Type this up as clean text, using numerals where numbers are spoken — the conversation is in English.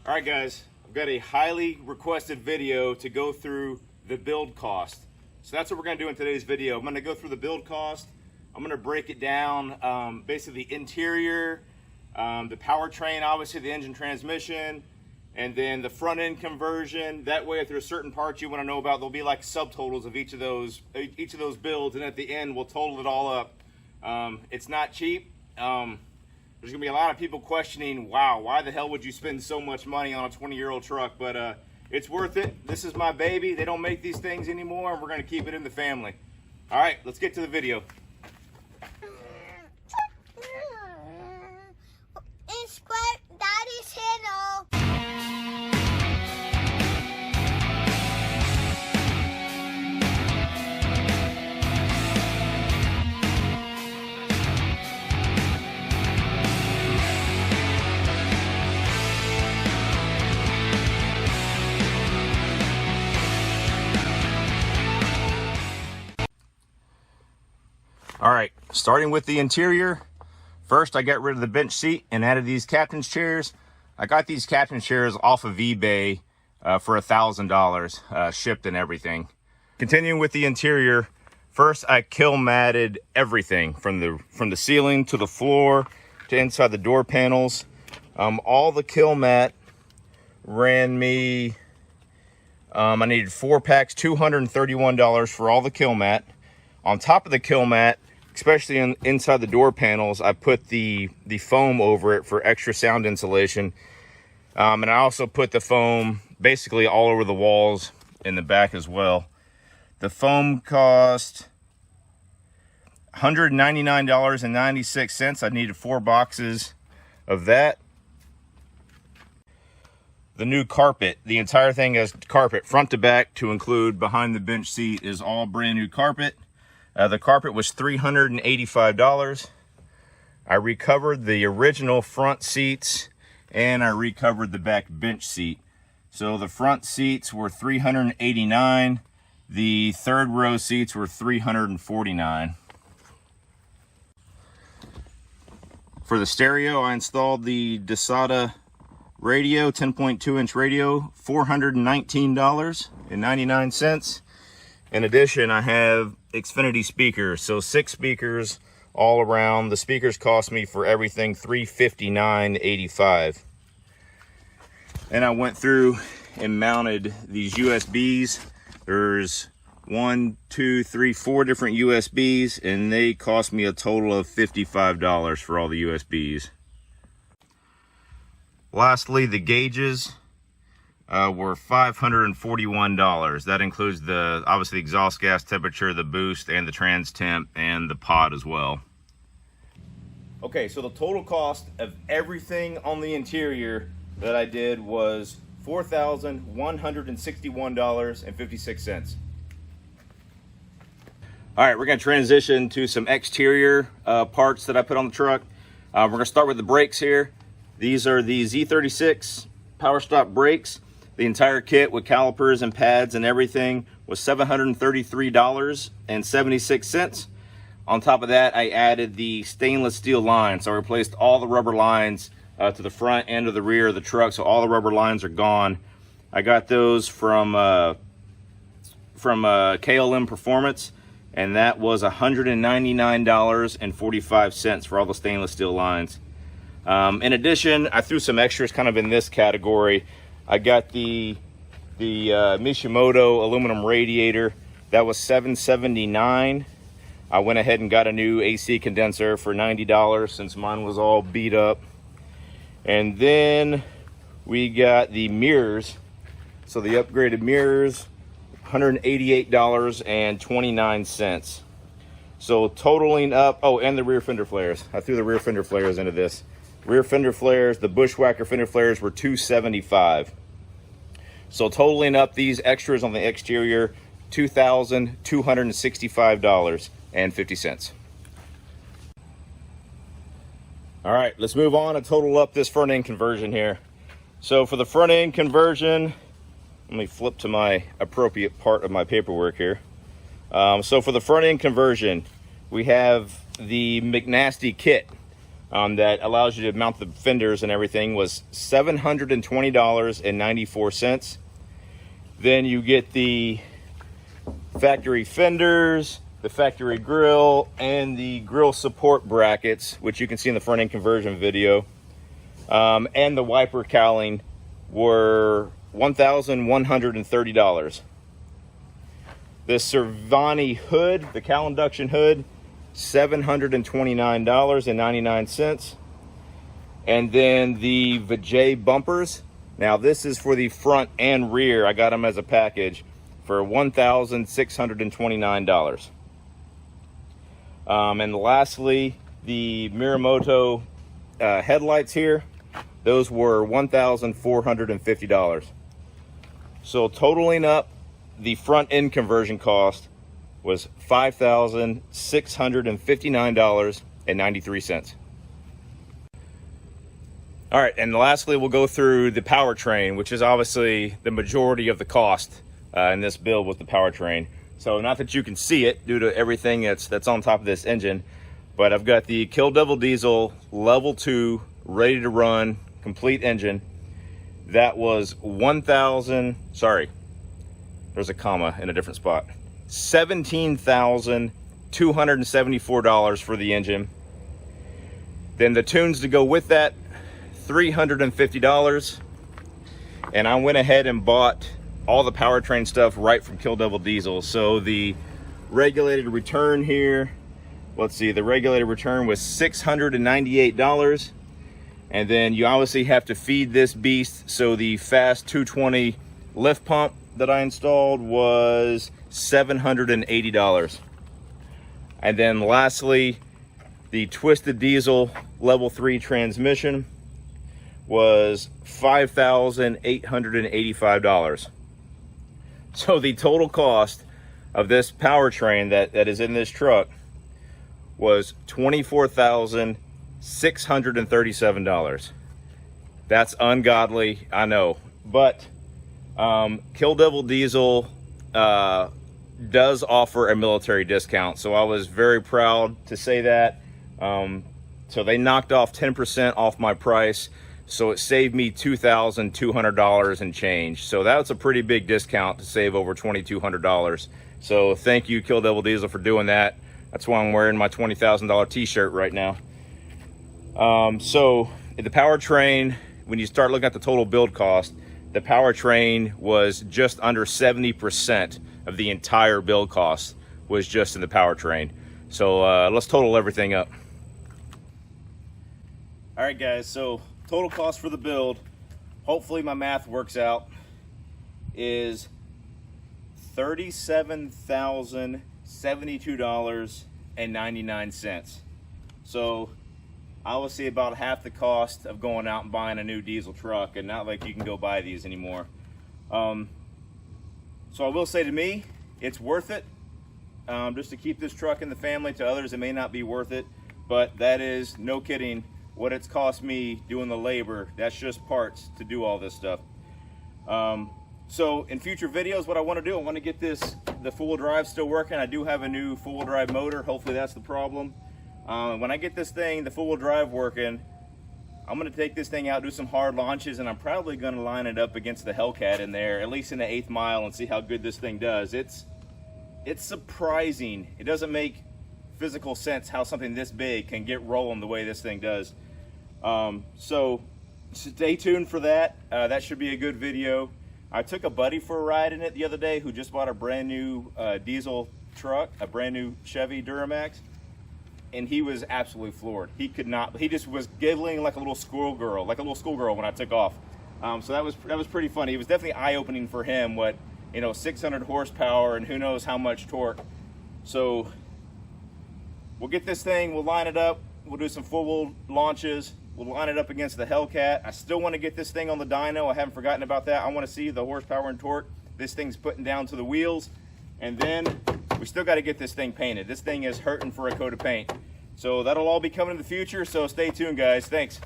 All right, guys, I've got a highly requested video to go through the build cost. So that's what we're gonna do in today's video. I'm gonna go through the build cost. I'm gonna break it down, basically the interior, the powertrain, obviously the engine transmission, and then the front end conversion. That way, if there's certain parts you wanna know about, there'll be like subtotals of each of those builds, and at the end, we'll total it all up. It's not cheap. There's gonna be a lot of people questioning, wow, why the hell would you spend so much money on a 20-year-old truck? But it's worth it. This is my baby. They don't make these things anymore, and we're gonna keep it in the family. All right, let's get to the video. Subscribe Daddy's channel. All right, starting with the interior. First, I got rid of the bench seat and added these captain's chairs. I got these captain's chairs off of eBay for $1,000, shipped and everything. Continuing with the interior, first I kill matted everything from the ceiling to the floor to inside the door panels. All the kill mat ran me, I needed 4 packs, $231 for all the kill mat. On top of the kill mat, especially inside the door panels, I put the foam over it for extra sound insulation. And I also put the foam basically all over the walls in the back as well. The foam cost $199.96. I needed 4 boxes of that. The new carpet, the entire thing has carpet front to back to include behind the bench seat, is all brand new carpet. The carpet was $385. I recovered the original front seats and I recovered the back bench seat. So the front seats were $389. The third row seats were $349. For the stereo, I installed the DeSada radio, 10.2-inch radio, $419.99. In addition, I have Xfinity speakers, so 6 speakers all around. The speakers cost me for everything $359.85. And I went through and mounted these USBs. There's 1, 2, 3, 4 different USBs, and they cost me a total of $55 for all the USBs. Lastly, the gauges were $541. That includes obviously the exhaust gas temperature, the boost, and the trans temp, and the pod as well. Okay, so the total cost of everything on the interior that I did was $4,161.56. All right, we're gonna transition to some exterior parts that I put on the truck. We're gonna start with the brakes here. These are the Z36 Power Stop brakes. The entire kit with calipers and pads and everything was $733.76. On top of that, I added the stainless steel lines. So I replaced all the rubber lines to the front and to the rear of the truck. So all the rubber lines are gone. I got those from KLM Performance, and that was $199.45 for all the stainless steel lines. In addition, I threw some extras kind of in this category. I got the Mishimoto aluminum radiator. That was $779. I went ahead and got a new AC condenser for $90 since mine was all beat up. And then we got the mirrors. So the upgraded mirrors, $188.29. So totaling up, oh, and the rear fender flares. I threw the rear fender flares into this. Rear fender flares, the Bushwhacker fender flares were $275. So totaling up these extras on the exterior, $2,265.50. All right, let's move on and total up this front end conversion here. So for the front end conversion, let me flip to my appropriate part of my paperwork here. So for the front end conversion, we have the McNasty kit. that allows you to mount the fenders and everything was $720.94. Then you get the factory fenders, the factory grill, and the grill support brackets, which you can see in the front end conversion video. And the wiper cowling were $1,130. The Cervani hood, the cowl induction hood, $729.99. And then the Vijay bumpers. Now this is for the front and rear. I got them as a package for $1,629. And lastly, the Miramoto headlights here. Those were $1,450. So totaling up, the front end conversion cost was $5,659.93. All right, and lastly, we'll go through the powertrain, which is obviously the majority of the cost in this build with the powertrain. So not that you can see it due to everything that's on top of this engine, but I've got the Kill Devil Diesel Level 2 ready to run, complete engine. That was there's a comma in a different spot. $17,274 for the engine. Then the tunes to go with that, $350. And I went ahead and bought all the powertrain stuff right from Kill Devil Diesel. So the regulated return here, let's see, the regulated return was $698. And then you obviously have to feed this beast. So the Fast 220 lift pump that I installed was $780. And then lastly, the Twisted Diesel Level 3 transmission was $5,885. So the total cost of this powertrain that is in this truck was $24,637. That's ungodly, I know, but Kill Devil Diesel does offer a military discount, so I was very proud to say that. So they knocked off 10% off my price, so it saved me $2,200 and change. So that's a pretty big discount to save over $2,200. So thank you, Kill Devil Diesel, for doing that. That's why I'm wearing my $20,000 t-shirt right now. So the powertrain, when you start looking at the total build cost, the powertrain was just under 70% of the entire build cost was just in the powertrain. So let's total everything up. All right, guys, so total cost for the build, hopefully my math works out, is $37,072.99. So obviously about half the cost of going out and buying a new diesel truck, and not like you can go buy these anymore. So I will say, to me, it's worth it. Just to keep this truck in the family. To others, it may not be worth it, but that is, no kidding, what it's cost me doing the labor. That's just parts to do all this stuff. So in future videos, what I want to do, I want to get the four-wheel drive still working. I do have a new four-wheel drive motor. Hopefully that's the problem. When I get this thing, the four-wheel drive working, I'm going to take this thing out, do some hard launches, and I'm probably going to line it up against the Hellcat in there, at least in the 8th mile, and see how good this thing does. It's surprising. It doesn't make physical sense how something this big can get rolling the way this thing does. So stay tuned for that. That should be a good video. I took a buddy for a ride in it the other day who just bought a brand new diesel truck, a brand new Chevy Duramax, and he was absolutely floored. He just was giggling like a little schoolgirl when I took off. So that was pretty funny. It was definitely eye-opening for him, 600 horsepower and who knows how much torque. So we'll get this thing, we'll line it up, we'll do some full launches, we'll line it up against the Hellcat. I still want to get this thing on the dyno. I haven't forgotten about that. I want to see the horsepower and torque this thing's putting down to the wheels. And then we still got to get this thing painted. This thing is hurting for a coat of paint. So that'll all be coming in the future, so stay tuned, guys. Thanks.